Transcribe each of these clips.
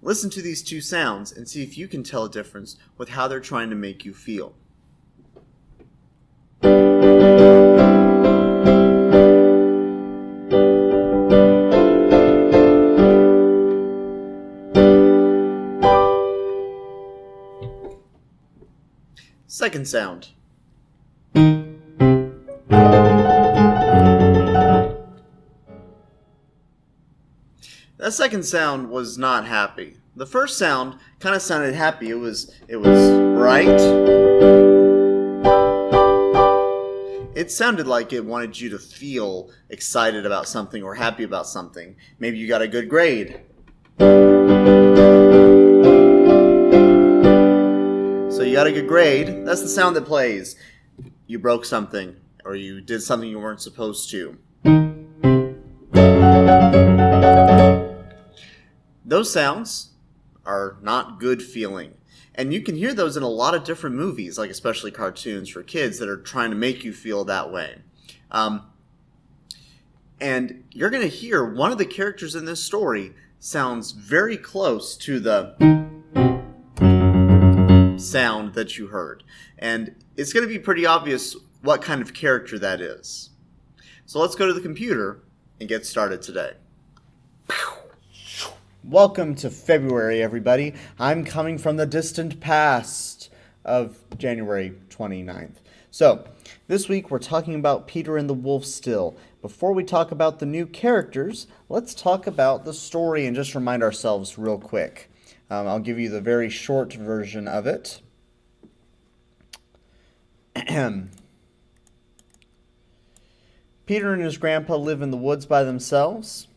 Listen to these two sounds and see if you can tell a difference with how they're trying to make you feel. Second sound. That second sound was not happy. The first sound kind of sounded happy. It was bright. It sounded like it wanted you to feel excited about something or happy about something. Maybe you got a good grade. So you got a good grade. That's the sound that plays. You broke something or you did something you weren't supposed to. Those sounds are not good feeling. And you can hear those in a lot of different movies, like especially cartoons for kids that are trying to make you feel that way. And you're going to hear one of the characters in this story sounds very close to the sound that you heard. And it's going to be pretty obvious what kind of character that is. So let's go to the computer and get started today. Welcome to February, everybody. I'm coming from the distant past of January 29th. So, this week we're talking about Peter and the Wolf still. Before we talk about the new characters, let's talk about the story and just remind ourselves real quick. I'll give you the very short version of it. Peter and his grandpa live in the woods by themselves.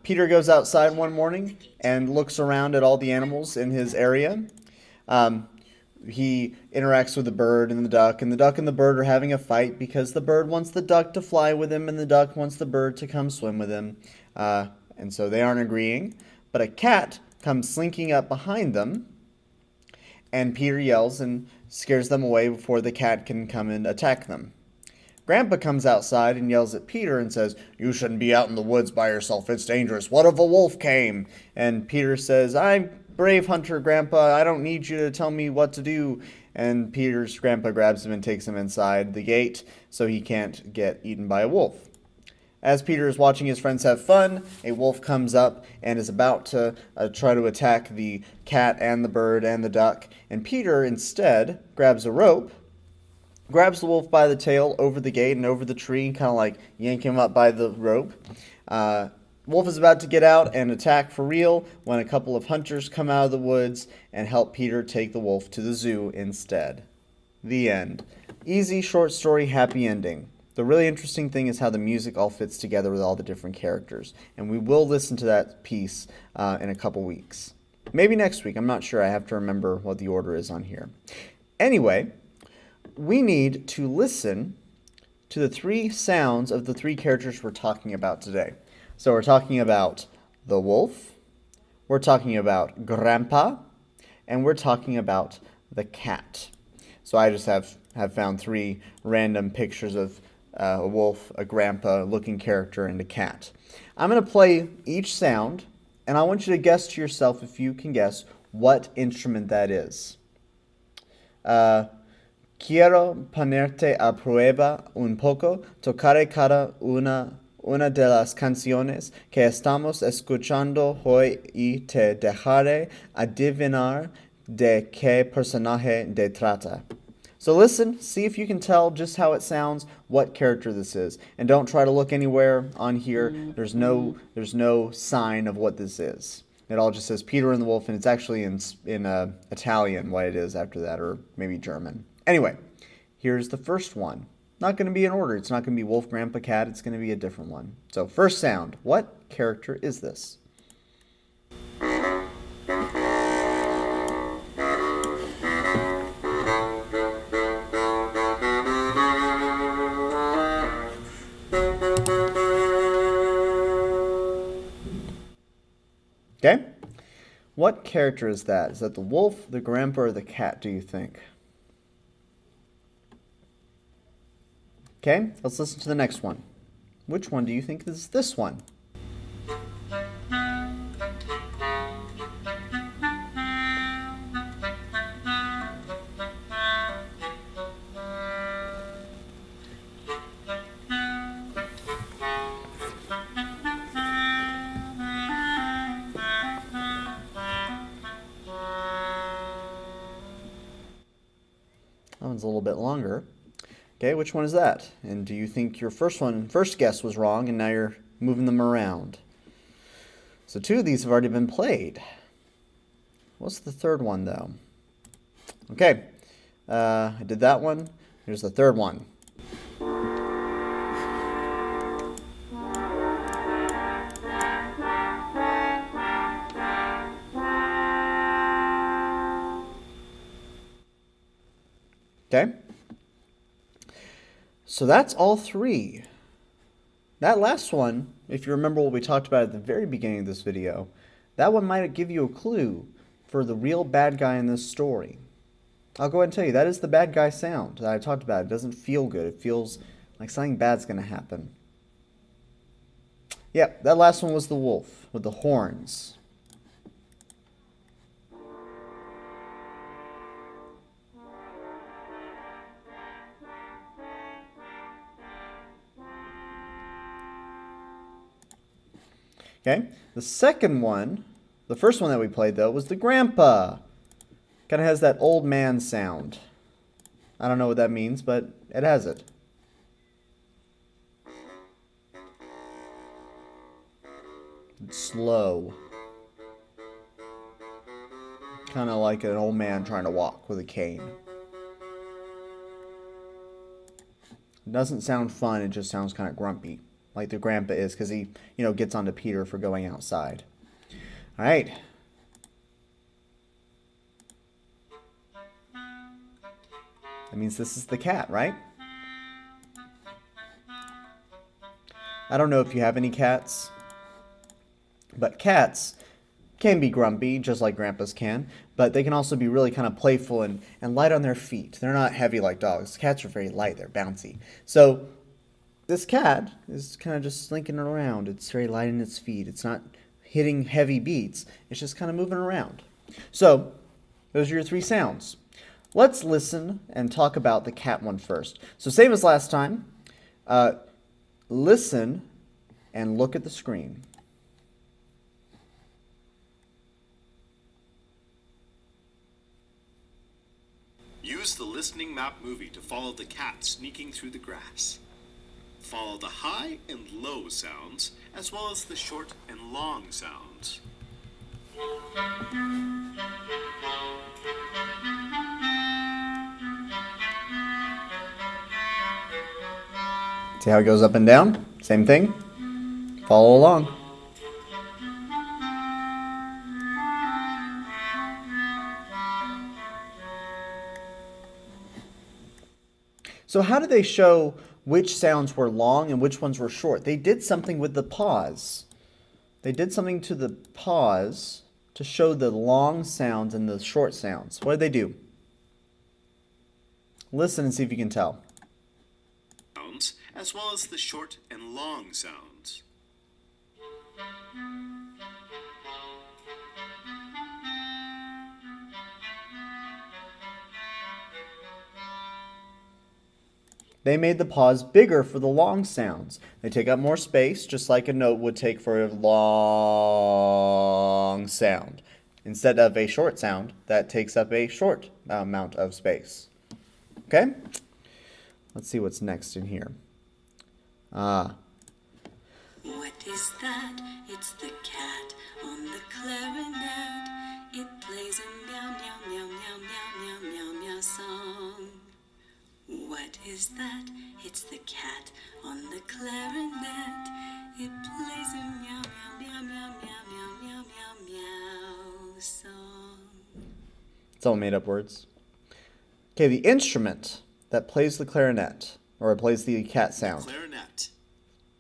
Peter goes outside one morning and looks around at all the animals in his area. He interacts with the bird and the duck and the bird are having a fight because the bird wants the duck to fly with him and the duck wants the bird to come swim with him. And so they aren't agreeing. But a cat comes slinking up behind them, and Peter yells and scares them away before the cat can come and attack them. Grandpa comes outside and yells at Peter and says, "You shouldn't be out in the woods by yourself. It's dangerous. What if a wolf came?" And Peter says, "I'm brave hunter, Grandpa. I don't need you to tell me what to do." And Peter's grandpa grabs him and takes him inside the gate so he can't get eaten by a wolf. As Peter is watching his friends have fun, a wolf comes up and is about to try to attack the cat and the bird and the duck. And Peter instead grabs a rope, grabs the wolf by the tail over the gate and over the tree, and kind of like yank him up by the rope. Wolf is about to get out and attack for real when a couple of hunters come out of the woods and help Peter take the wolf to the zoo instead. The end. Easy, short story, happy ending. The really interesting thing is how the music all fits together with all the different characters. And we will listen to that piece in a couple weeks. Maybe next week. I'm not sure. I have to remember what the order is on here. Anyway, we need to listen to the three sounds of the three characters we're talking about today. So we're talking about the wolf, we're talking about Grandpa, and we're talking about the cat. So I just have found three random pictures of a wolf, a grandpa-looking character, and a cat. I'm going to play each sound, and I want you to guess to yourself, if you can guess, what instrument that is. Quiero ponerte a prueba un poco, tocaré cada una de las canciones que estamos escuchando hoy y te dejaré adivinar de qué personaje de trata. So listen, see if you can tell just how it sounds, what character this is. And don't try to look anywhere on here. There's no sign of what this is. It all just says Peter and the Wolf, and it's actually in Italian what it is after that, or maybe German. Anyway, here's the first one. Not going to be in order. It's not going to be Wolf, Grandpa, Cat. It's going to be a different one. So first sound. What character is this? Okay? What character is that? Is that the wolf, the grandpa, or the cat, do you think? Okay, let's listen to the next one. Which one do you think is this one? one's a little bit longer. Okay, which one is that? And do you think your first guess was wrong, and now you're moving them around? So 2 of these have already been played. What's the third one, though? Okay, I did that one. Here's the third one. Okay, so that's all 3. That last one, if you remember what we talked about at the very beginning of this video, that one might give you a clue for the real bad guy in this story. I'll go ahead and tell you, that is the bad guy sound that I talked about. It doesn't feel good. It feels like something bad's going to happen. Yep, that last one was the wolf with the horns. Okay, the second one, the first one that we played though, was the grandpa. Kind of has that old man sound. I don't know what that means, but it has it. It's slow. Kind of like an old man trying to walk with a cane. It doesn't sound fun, it just sounds kind of grumpy. Like the grandpa is, because he, gets onto Peter for going outside. All right. That means this is the cat, right? I don't know if you have any cats, but cats can be grumpy, just like grandpas can, but they can also be really kind of playful and light on their feet. They're not heavy like dogs. Cats are very light. They're bouncy. So this cat is kind of just slinking around. It's very light in its feet. It's not hitting heavy beats. It's just kind of moving around. So those are your 3 sounds. Let's listen and talk about the cat one first. So same as last time, listen and look at the screen. Use the listening map movie to follow the cat sneaking through the grass. Follow the high and low sounds, as well as the short and long sounds. See how it goes up and down? Same thing. Follow along. So how do they show which sounds were long and which ones were short? They did something with the pause. They did something to the pause to show the long sounds and the short sounds. What did they do? Listen and see if you can tell. Sounds, as well as the short and long sounds. They made the pause bigger for the long sounds. They take up more space, just like a note would take for a long sound. Instead of a short sound, that takes up a short amount of space. Okay? Let's see what's next in here. What is that? It's the cat on the clarinet. It plays a meow, meow, meow, meow, meow, meow, meow, meow song. What is that? It's the cat on the clarinet. It plays a meow, meow, meow, meow, meow, meow, meow, meow, meow song. It's all made up words. Okay, the instrument that plays the clarinet, or plays the cat sound. Clarinet.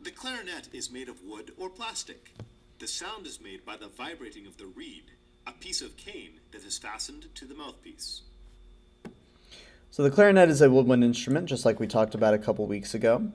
The clarinet is made of wood or plastic. The sound is made by the vibrating of the reed, a piece of cane that is fastened to the mouthpiece. So the clarinet is a woodwind instrument, just like we talked about a couple weeks ago.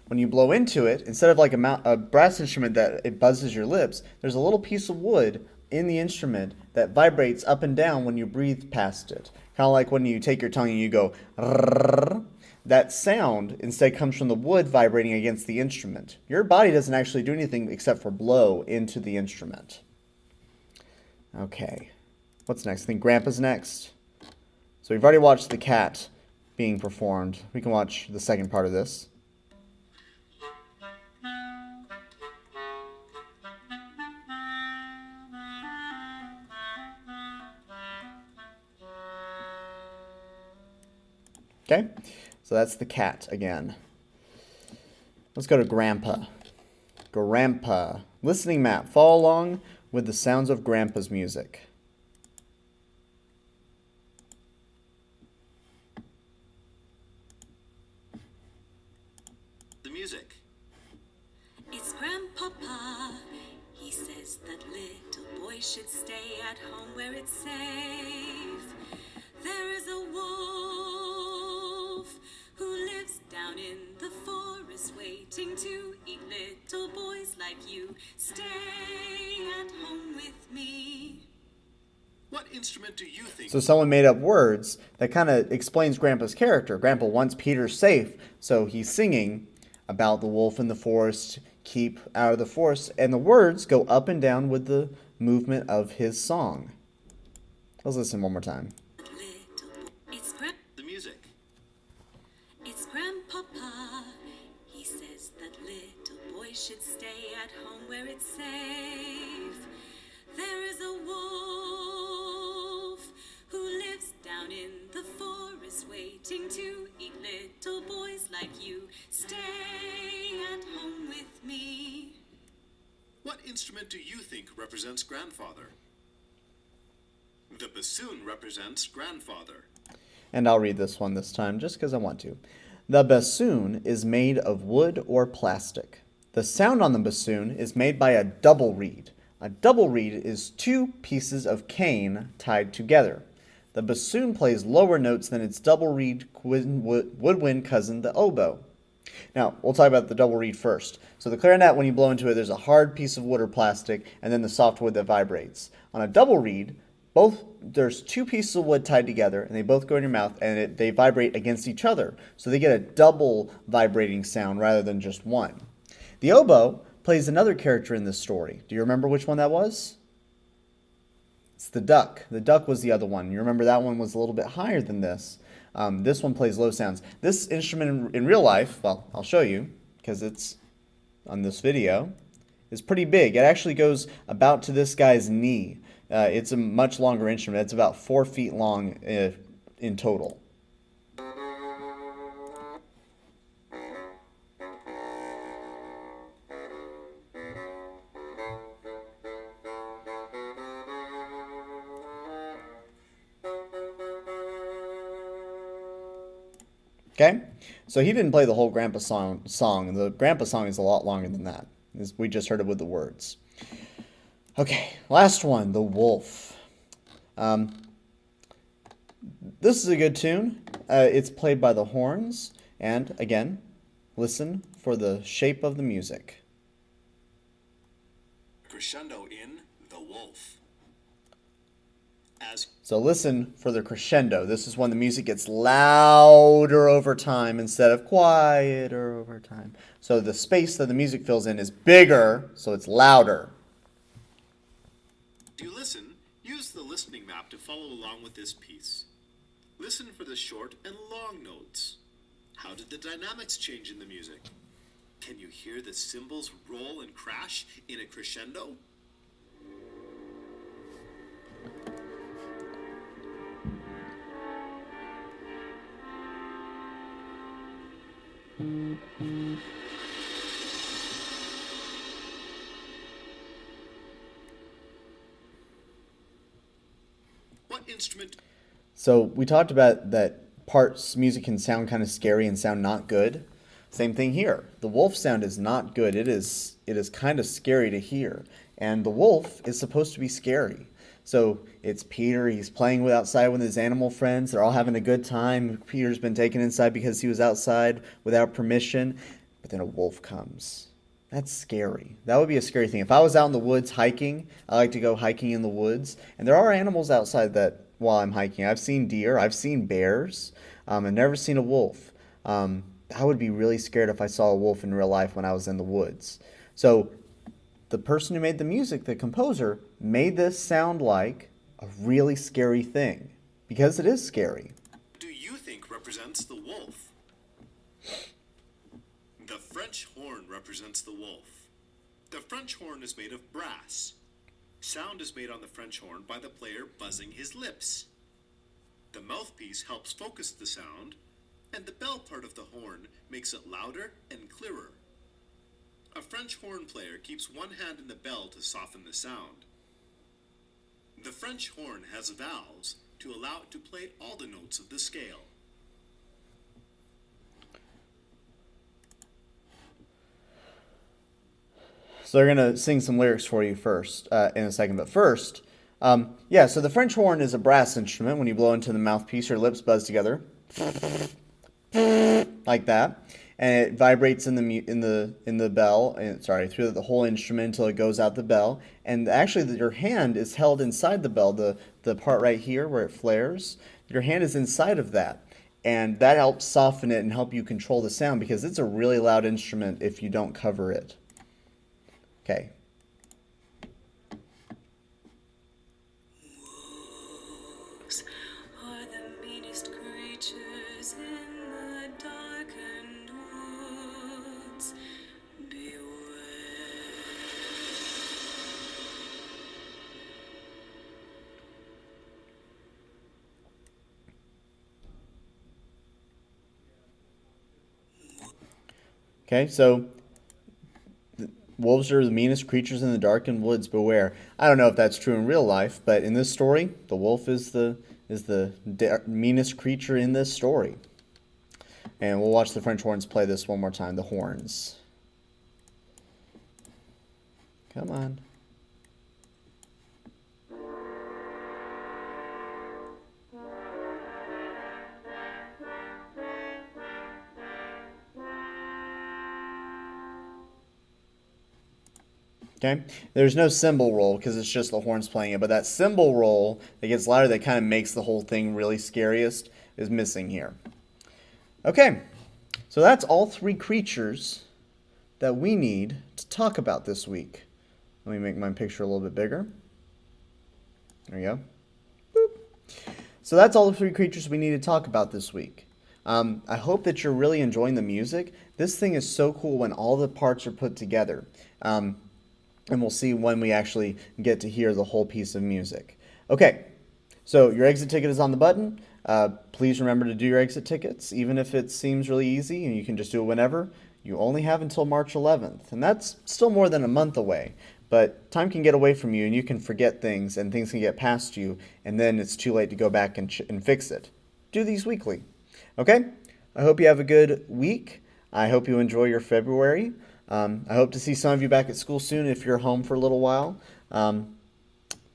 When you blow into it, instead of like a brass instrument that it buzzes your lips, there's a little piece of wood in the instrument that vibrates up and down when you breathe past it. Kind of like when you take your tongue and you go, rrrr. That sound instead comes from the wood vibrating against the instrument. Your body doesn't actually do anything except for blow into the instrument. Okay, what's next? I think Grandpa's next. So we've already watched the cat being performed. We can watch the second part of this. Okay, so that's the cat again. Let's go to Grandpa. Grandpa. Listening map. Follow along with the sounds of Grandpa's music. The music. It's Grandpapa. He says that little boys should stay at home where it's safe. There is a wolf who lives down in the forest waiting to eat little boys like you. Stay at home with me. What instrument do you think? So someone made up words that kind of explains Grandpa's character. Grandpa wants Peter safe, so he's singing about the wolf in the forest, keep out of the forest, and the words go up and down with the movement of his song. Let's listen one more time. It's The music. It's Grandpapa. He says that little boys should stay at home where it's safe. There is a wolf who lives down in the forest waiting to eat little boys like you. Stay at home with me. What instrument do you think represents grandfather? The bassoon represents grandfather. And I'll read this one this time just because I want to. The bassoon is made of wood or plastic. The sound on the bassoon is made by a double reed. A double reed is two pieces of cane tied together. The bassoon plays lower notes than its double reed woodwind cousin, the oboe. Now, we'll talk about the double reed first. So the clarinet, when you blow into it, there's a hard piece of wood or plastic, and then the soft wood that vibrates. On a double reed, there's two pieces of wood tied together, and they both go in your mouth, and they vibrate against each other. So they get a double vibrating sound rather than just one. The oboe plays another character in this story. Do you remember which one that was? It's the duck. The duck was the other one. You remember that one was a little bit higher than this. This one plays low sounds. This instrument in real life, well, I'll show you because it's on this video, is pretty big. It actually goes about to this guy's knee. It's a much longer instrument. It's about 4 feet long in total. Okay, so he didn't play the whole Grandpa song. The Grandpa song is a lot longer than that. We just heard it with the words. Okay, last one, the wolf. This is a good tune. It's played by the horns. And again, listen for the shape of the music. Crescendo in The Wolf. So listen for the crescendo. This is when the music gets louder over time instead of quieter over time. So the space that the music fills in is bigger, so it's louder. Do you listen? Use the listening map to follow along with this piece. Listen for the short and long notes. How did the dynamics change in the music? Can you hear the cymbals roll and crash in a crescendo? What instrument? So we talked about that parts music can sound kind of scary and sound not good. Same thing here. The wolf sound is not good. It is kind of scary to hear. And the wolf is supposed to be scary. So it's Peter. He's playing outside with his animal friends. They're all having a good time. Peter's been taken inside because he was outside without permission. But then a wolf comes. That's scary. That would be a scary thing. If I was out in the woods hiking, I like to go hiking in the woods. And there are animals outside that while I'm hiking. I've seen deer. I've seen bears. I've never seen a wolf. I would be really scared if I saw a wolf in real life when I was in the woods. So the person who made the music, the composer, made this sound like a really scary thing. Because it is scary. Do you think represents represents the wolf. The French horn represents the wolf. The French horn is made of brass. Sound is made on the French horn by the player buzzing his lips. The mouthpiece helps focus the sound, and the bell part of the horn makes it louder and clearer. A French horn player keeps one hand in the bell to soften the sound. The French horn has valves to allow it to play all the notes of the scale. So they're going to sing some lyrics for you first, in a second. But first, yeah, so the French horn is a brass instrument. When you blow into the mouthpiece, your lips buzz together, like that. And it vibrates in the bell, through the whole instrument until it goes out the bell. And actually, your hand is held inside the bell, the part right here where it flares. Your hand is inside of that. And that helps soften it and help you control the sound because it's a really loud instrument if you don't cover it. Okay. Wolves are the meanest creatures in the darkened woods. Beware. Okay, so wolves are the meanest creatures in the darkened woods. Beware. I don't know if that's true in real life, but in this story, the wolf is the meanest creature in this story. And we'll watch the French horns play this one more time. The horns. Come on. Okay, there's no cymbal roll because it's just the horns playing it, but that cymbal roll that gets louder that kind of makes the whole thing really scariest is missing here. Okay, so that's all three creatures that we need to talk about this week. Let me make my picture a little bit bigger. There we go. Boop. So that's all the three creatures we need to talk about this week. I hope that you're really enjoying the music. This thing is so cool when all the parts are put together. And we'll see when we actually get to hear the whole piece of music. Okay, so your exit ticket is on the button. Please remember to do your exit tickets, even if it seems really easy and you can just do it whenever. You only have until March 11th, and that's still more than a month away. But time can get away from you, and you can forget things, and things can get past you, and then it's too late to go back and fix it. Do these weekly. Okay? I hope you have a good week. I hope you enjoy your February. I hope to see some of you back at school soon if you're home for a little while.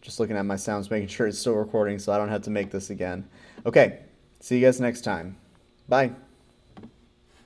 Just looking at my sounds, making sure it's still recording so I don't have to make this again. Okay, see you guys next time. Bye.